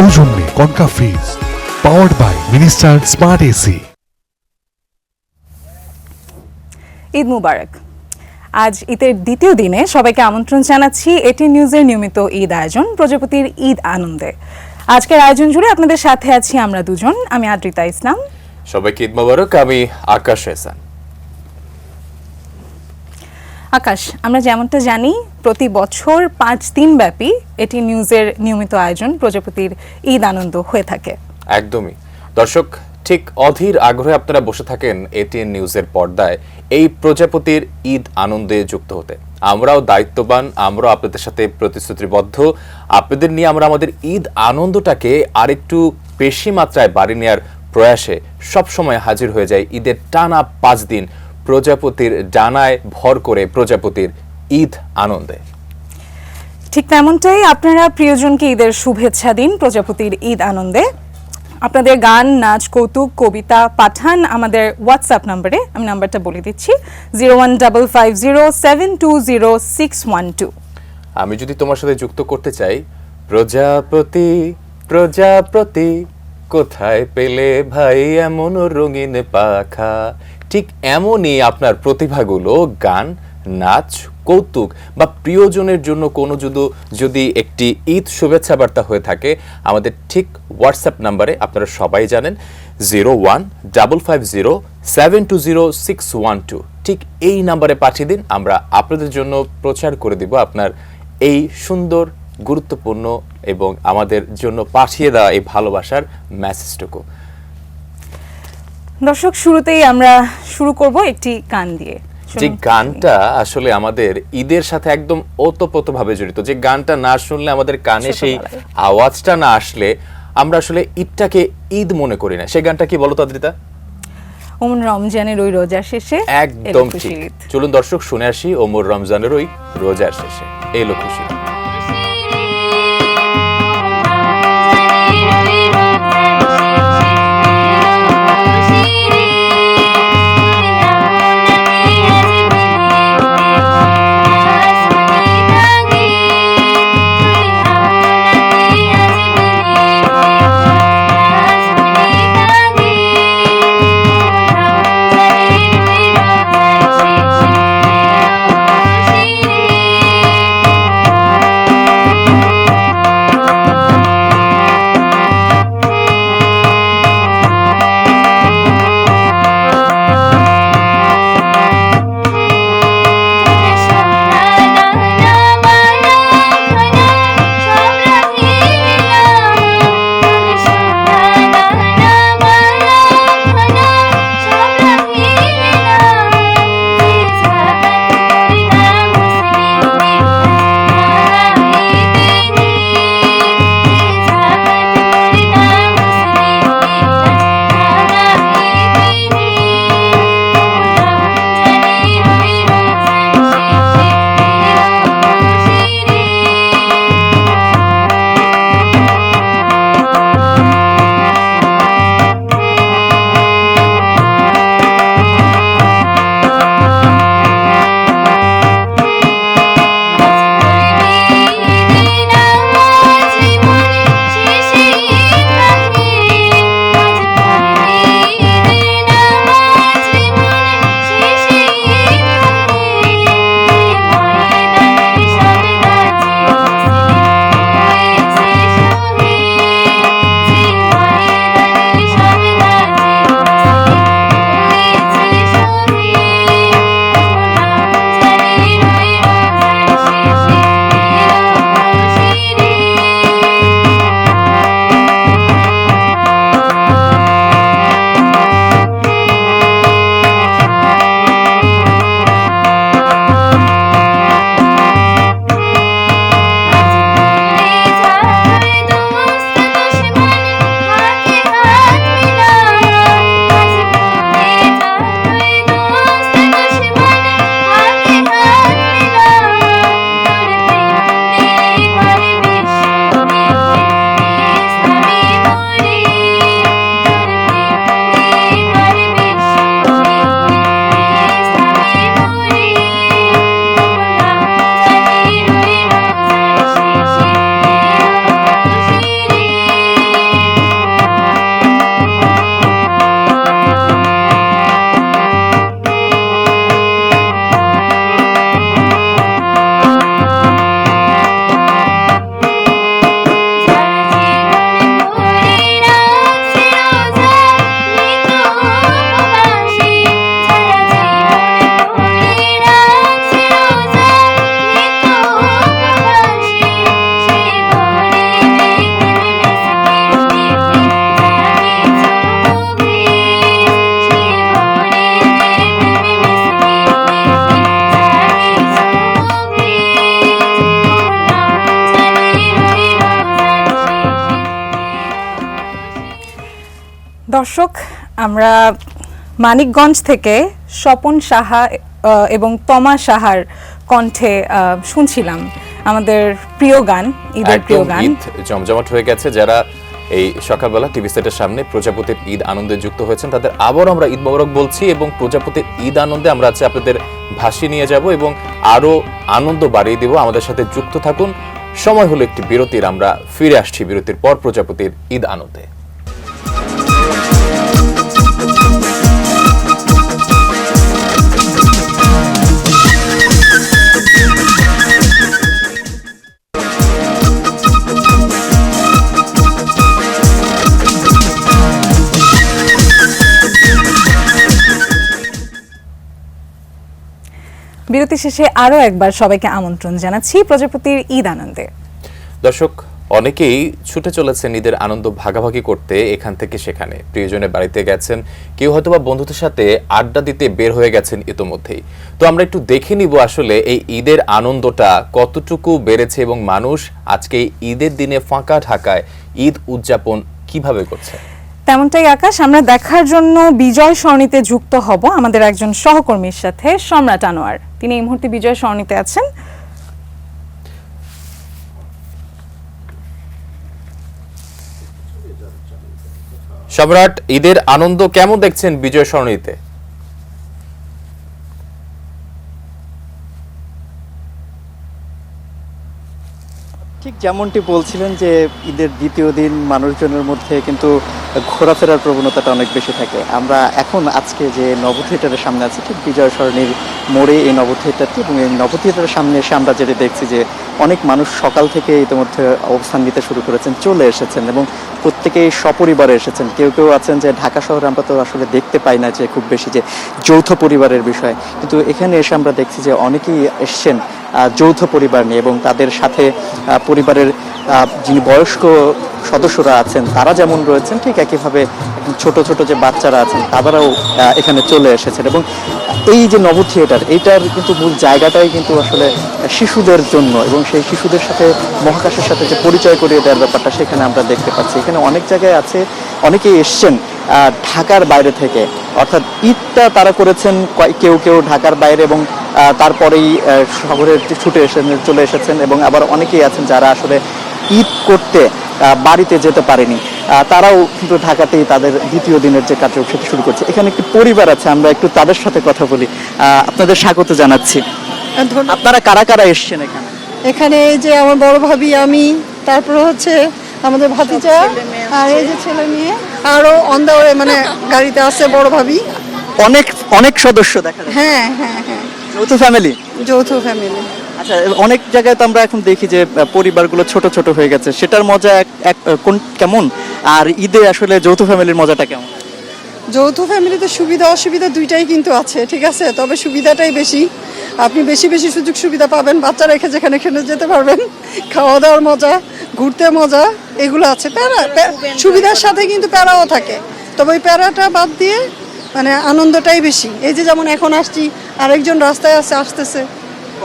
সৌজন্যে Konka fridge, powered by Minister smart AC. Eid Mubarak. আজ ঈদের দ্বিতীয় দিনে সবাইকে আমন্ত্রণ জানাচ্ছি এটিএন নিউজের নিয়মিত ঈদ আয়োজন প্রজাপতির ঈদ আনন্দে। আজকের আয়োজন জুড়ে আপনাদের সাথে আছি আমরা দুজন, আমি আদ্রিতা ইসলাম। সবাইকে ঈদ মুবারক। আমি আকাশ এহসান। আকাশ, আমরা যেমনটা জানি প্রতি বছর 5 দিন ব্যাপী এটিএন নিউজের নিয়মিত আয়োজন প্রজাপতির ঈদ আনন্দ হয়ে থাকে। একদমই দর্শক, ঠিক অধীর আগ্রহে আপনারা বসে থাকেন এটিএন নিউজের পর্দায় এই প্রজাপতির ঈদ আনন্দে যুক্ত হতে। আমরাও দায়িত্ববান, আমরাও আপনাদের সাথে প্রতিশ্রুতিবদ্ধ। আপনাদের নিয়ে আমরা আমাদের ঈদ আনন্দটাকে আরেকটু বেশি মাত্রায় বাড়ি নেওয়ার প্রয়াসে সবসময় হাজির হয়ে যায় ঈদের টানা 5 দিন প্রজাপতির ডানায় ভর করে প্রজাপতির ঈদ আনন্দে। ঠিক তেমনটাই আপনারা প্রিয়জনকে ঈদের শুভেচ্ছা দিন প্রজাপতির ঈদ আনন্দে। আপনাদের গান, নাচ, কৌতুক, কবিতা পাঠান আমাদের হোয়াটসঅ্যাপ নম্বরে। আমি নাম্বারটা বলে দিচ্ছি 01550720612। আমি যদি তোমার সাথে যুক্ত করতে চাই, প্রজাপতি প্রজাপতি কোথায় পেলে ভাই এমন রঙিন পাখা, ঠিক এমনই আপনার প্রতিভাগুলো গান, নাচ, কৌতুক বা প্রিয়জনের জন্য কোনো যদি একটি ঈদ শুভেচ্ছা বার্তা হয়ে থাকে, আমাদের ঠিক হোয়াটসঅ্যাপ নাম্বারে, আপনারা সবাই জানেন 01550720612, ঠিক এই নাম্বারে পাঠিয়ে দিন। আমরা আপনাদের জন্য প্রচার করে দিব আপনার এই সুন্দর, গুরুত্বপূর্ণ এবং আমাদের জন্য পাঠিয়ে দেওয়া এই ভালোবাসার মেসেজটুকু। দর্শক, শুরুতেই আমরা শুরু করব একটি গান দিয়ে। যে গানটা আসলে আমাদের ঈদের সাথে একদম ওতপ্রোতভাবে জড়িত, যে গানটা না শুনলে, আমাদের কানে সেই আওয়াজটা না আসলে আমরা আসলে ঈদটাকে ঈদ মনে করি না। সেই গানটা কি বলো তো আদ্রিতা? ওমর রমজানের ওই রোজার শেষে। একদম ঠিক। চলুন দর্শক শুনে আসি ওমর রমজানের ওই রোজার শেষে এলো খুশি। দর্শক, আমরা মানিকগঞ্জ থেকে স্বপন সাহা এবং তমা সাহার কণ্ঠে শুনছিলাম আমাদের প্রিয় গান, ঈদের প্রিয় গান। ঈদ জমজমাট হয়ে গেছে। যারা এই সকালবেলা টিভি সেটের সামনে প্রজাপতির ঈদ আনন্দে যুক্ত হয়েছেন তাদের আবার আমরা ঈদ মোবারক বলছি, এবং প্রজাপতির ঈদ আনন্দে আমরা আজকে আপনাদের ভাসিয়ে নিয়ে যাব এবং আরো আনন্দ বাড়িয়ে দেব। আমাদের সাথে যুক্ত থাকুন। সময় হলো একটি বিরতির, আমরা ফিরে আসছি বিরতির পর প্রজাপতির ঈদ আনন্দে। বিরতি শেষে আরো একবার সবাইকে আমন্ত্রণ জানাচ্ছি প্রজাপতির ঈদ আনন্দে। দর্শক, অনেকেই ছুটে চলেছেন ঈদের আনন্দ ভাগাভাগি করতে, এখান থেকে সেখানে প্রিয়জনের বাড়িতে গেছেন, কেউ হয়তোবা বন্ধুদের সাথে আড্ডা দিতে বের হয়ে গেছেন ইতোমধ্যেই। তো আমরা একটু দেখে নিব আসলে এই ঈদের আনন্দটা কতটুকু বেড়েছে এবং মানুষ আজকে ঈদের দিনে ফাঁকা ঢাকায় ঈদ উদযাপন কিভাবে করছে। তেমনটাই আকাশ, আমরা দেখার জন্য বিজয় সরণিতে যুক্ত হব আমাদের একজন সহকর্মীর সাথে, সম্রাট আনোয়ার। তিনি এই মুহূর্তে বিজয় সরণিতে আছেন। সম্রাট, ঈদের আনন্দ কেমন দেখছেন বিজয় সরণিতে? ঠিক যেমনটি বলছিলেন যে ঈদের দ্বিতীয় দিন মানুষজনের মধ্যে কিন্তু ঘোরাফেরার প্রবণতাটা অনেক বেশি থাকে। আমরা এখন আজকে যে নব থিয়েটারের সামনে আছি, ঠিক বিজয় সরণির মোড়ে এই নব থিয়েটারটি, এবং এই নব থিয়েটারের সামনে এসে আমরা যেটা দেখছি যে অনেক মানুষ সকাল থেকে ইতিমধ্যে অবস্থান নিতে শুরু করেছেন, চলে এসেছেন এবং প্রত্যেকেই সপরিবারে এসেছেন। কেউ কেউ আছেন যে ঢাকা শহরে আমরা তো আসলে দেখতে পাই না যে খুব বেশি যে যৌথ পরিবারের বিষয়, কিন্তু এখানে এসে আমরা দেখছি যে অনেকেই এসছেন যৌথ পরিবার নিয়ে, এবং তাদের সাথে পরিবারের যিনি বয়স্ক সদস্যরা আছেন তারা যেমন রয়েছেন, ঠিক একইভাবে ছোট ছোট যে বাচ্চারা আছেন তারাও এখানে চলে এসেছেন। এবং এই যে নব থিয়েটার, এইটার কিন্তু মূল জায়গাটাই কিন্তু আসলে শিশুদের জন্য, এবং সেই শিশুদের সাথে মহাকাশের সাথে যে পরিচয় করিয়ে দেওয়ার ব্যাপারটা সেখানে আমরা দেখতে পাচ্ছি। এখানে অনেক জায়গায় আছে, অনেকেই এসছেন ঢাকার বাইরে থেকে, অর্থাৎ ঈদটা তারা করেছেন কেউ কেউ ঢাকার বাইরে, এবং তারপরেই শহরে ছুটে চলে এসেছেন, এবং আবার অনেকেই আছেন যারা আসলে ঈদ করতে বাড়িতে যেতে পারেনি, তারাও কিন্তু ঢাকাতেই তাদের দ্বিতীয় দিনের যে কার্যক্রম সেটা শুরু করছে। এখানে একটি পরিবার আছে, আমরা একটু তাদের সাথে কথা বলি। আপনাদের স্বাগত জানাচ্ছি। আপনারা কারা কারা এসছেন এখানে? এখানে এই যে আমার বড় ভাবি, আমি, তারপর হচ্ছে আমাদের ভাতিজা, আর এই যে ছেলে মেয়ে, আরো অন দা ওয়ে, মানে গাড়িতে আছে বড় ভাবি। অনেক অনেক সদস্য দেখা যায়। হ্যাঁ হ্যাঁ হ্যাঁ, যৌথ ফ্যামিলি। যৌথ ফ্যামিলি। আচ্ছা, অনেক জায়গায় তো আমরা এখন দেখি যে পরিবারগুলো ছোট ছোট হয়ে গেছে, সেটার মজা কেমন, আর ঈদে আসলে যৌথ ফ্যামিলির মজাটা কেমন? যৌথ ফ্যামিলিতে সুবিধা অসুবিধা দুইটাই কিন্তু আছে, ঠিক আছে, তবে সুবিধাটাই বেশি। আপনি বেশি বেশি সুযোগ সুবিধা পাবেন, বাচ্চা রেখে যেখানে যেতে পারবেন, খাওয়া দাওয়ার মজা, ঘুরতে মজা, এগুলো আছে। সুবিধার সাথে কিন্তু প্যারাও থাকে, তবে ওই প্যারাটা বাদ দিয়ে মানে আনন্দটাই বেশি। এই যে যেমন এখন আসছি, আরেকজন রাস্তায় আসতেছে,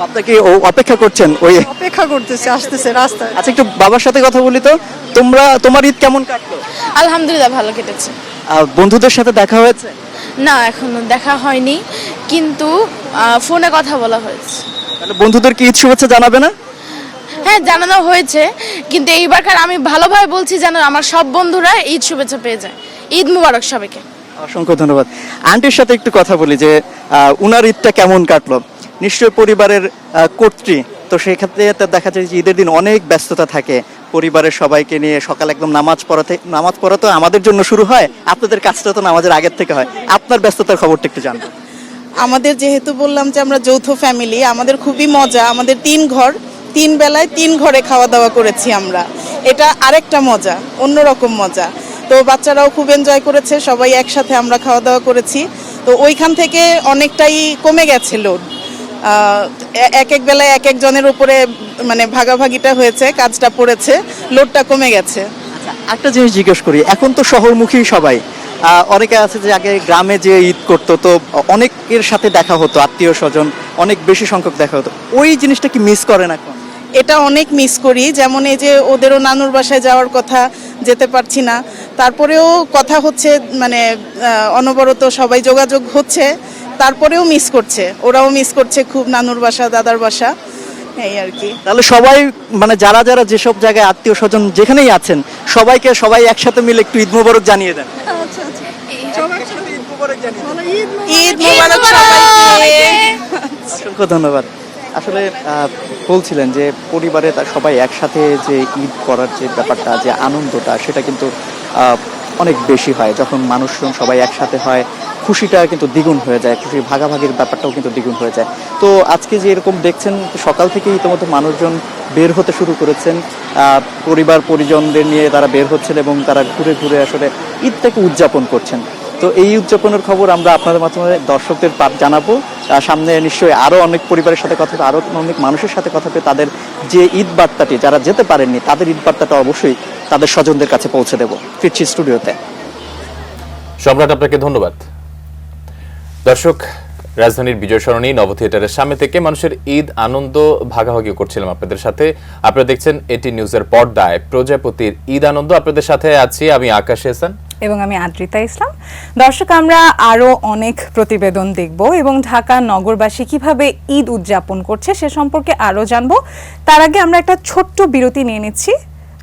আপনাকে অপেক্ষা করছেন, ওই অপেক্ষা করতেছে, আসতেছে রাস্তায়। আচ্ছা, একটু বাবার সাথে কথা বলি তো। তোমার ঈদ কেমন কাটলো? আলহামদুলিল্লাহ, ভালো কেটেছে। বন্ধুদের সাথে দেখা হয়েছে? না, এখনো দেখা হয়নি, কিন্তু ফোনে কথা বলা হয়েছে। তাহলে বন্ধুদের কি ঈদ শুভেচ্ছা জানাবে না? হ্যাঁ, জানানো হয়েছে, কিন্তু এইবারকার আমি ভালোভাবে বলছি যেন আমার সব বন্ধুরা ঈদ শুভেচ্ছা পেয়ে যায়। ঈদ মুবারক সবাইকে। অসংখ্য ধন্যবাদ। আন্টির সাথে একটু কথা বলি যে উনার ঈদটা কেমন কাটলো। নিশ্চয়ই পরিবারের কর্ত্রী, তো সেই ক্ষেত্রে দেখা যায় যে ঈদের দিন অনেক ব্যস্ততা থাকে, পরিবারের সবাইকে নিয়ে সকাল একদম নামাজ পড়া তো আমাদের জন্য শুরু হয়, আপনাদের কাজটা তো নামাজের আগের থেকে হয়। আপনার ব্যস্ততার খবরটা একটু জানবো। আমাদের যেহেতু বললাম যে আমরা যৌথ ফ্যামিলি, আমাদের খুবই মজা। আমাদের 3 ঘর, 3 বেলায় 3 ঘরে খাওয়া দাওয়া করেছি আমরা। এটা আরেকটা মজা, অন্যরকম মজা। তো বাচ্চারাও খুব এনজয় করেছে, সবাই একসাথে আমরা খাওয়া দাওয়া করেছি। তো ওইখান থেকে অনেকটাই কমে গেছে লোড। এক এক বেলায় এক একজনের উপরে মানে ভাগাভাগিটা হয়েছে, কাজটা পড়েছে, লোডটা কমে গেছে। একটা জিনিস জিজ্ঞেস করি, এখন তো শহরমুখী সবাই, অনেকে আছে যে আগে গ্রামে যে ঈদ করতো, তো অনেকের সাথে দেখা হতো, আত্মীয় স্বজন অনেক বেশি সংখ্যক দেখা হতো, ওই জিনিসটা কি মিস করেন এখন? এটা অনেক মিস করি। যেমন এই যে ওদেরও নানুর বাসায় যাওয়ার কথা, যেতে পারছি না, তারপরেও কথা হচ্ছে, মানে অনবরত সবাই যোগাযোগ হচ্ছে, তারপরেও মিস করছে, ওরাও মিস করছে খুব নানুর বাসা, দাদার বাসা, এই আর কি। তাহলে সবাই মানে যারা যারা যেসব জায়গায় আত্মীয় স্বজন যেখানেই আছেন সবাই একসাথে মিলে একটু ঈদ মোবারক জানিয়ে দেন। আচ্ছা আচ্ছা সবাই একসাথে ঈদ মোবারক জানিয়ে বলো, ঈদ ঈদ মোবারক সবাইকে। অসংখ্য ধন্যবাদ। আসলে বলছিলেন যে পরিবারে তার সবাই একসাথে যে ঈদ করার যে ব্যাপারটা, যে আনন্দটা, সেটা কিন্তু অনেক বেশি হয় যখন মানুষজন সবাই একসাথে হয়। খুশিটা কিন্তু দ্বিগুণ হয়ে যায়, খুশি ভাগাভাগির ব্যাপারটাও কিন্তু দ্বিগুণ হয়ে যায়। তো আজকে যে এরকম দেখছেন, সকাল থেকেই ইতিমধ্যে মানুষজন বের হতে শুরু করেছেন, পরিবার পরিজনদের নিয়ে তারা বের হচ্ছেন এবং তারা ঘুরে ঘুরে আসলে ঈদটাকে উদযাপন করছেন। তো এই উদযাপনের খবর আমরা আপনাদের মাধ্যমে দর্শকদের জানাবো। সামনে নিশ্চয়ই আরও অনেক পরিবারের সাথে কথা হবে, আরও অনেক মানুষের সাথে কথা হবে। তাদের যে ঈদ বার্তাটি, যারা যেতে পারেননি তাদের ঈদ বার্তাটা অবশ্যই তাদের স্বজনদের কাছে পৌঁছে দেব। ফিরছি স্টুডিওতে। সম্রাট, আপনাকে ধন্যবাদ। দর্শক, রাজধানীর বিজয় সরণি নব থিয়েটারের সামনে থেকে মানুষের ঈদ আনন্দ ভাগাভাগি করছিলাম আপনাদের সাথে। আপনারা দেখছেন এটি নিউজের পর্দায় প্রজাপতির ঈদ আনন্দ। আপনাদের সাথে আছি আমি আকাশ এহসান এবং আমি আদ্রিতা ইসলাম। দর্শক, আমরা আরো অনেক প্রতিবেদন দেখব এবং ঢাকা নগরবাসী কিভাবে ঈদ উদযাপন করছে সে সম্পর্কে আরো জানবো। তার আগে আমরা একটা ছোট্ট বিরতি নিয়ে নিচ্ছি,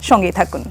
সঙ্গেই থাকুন।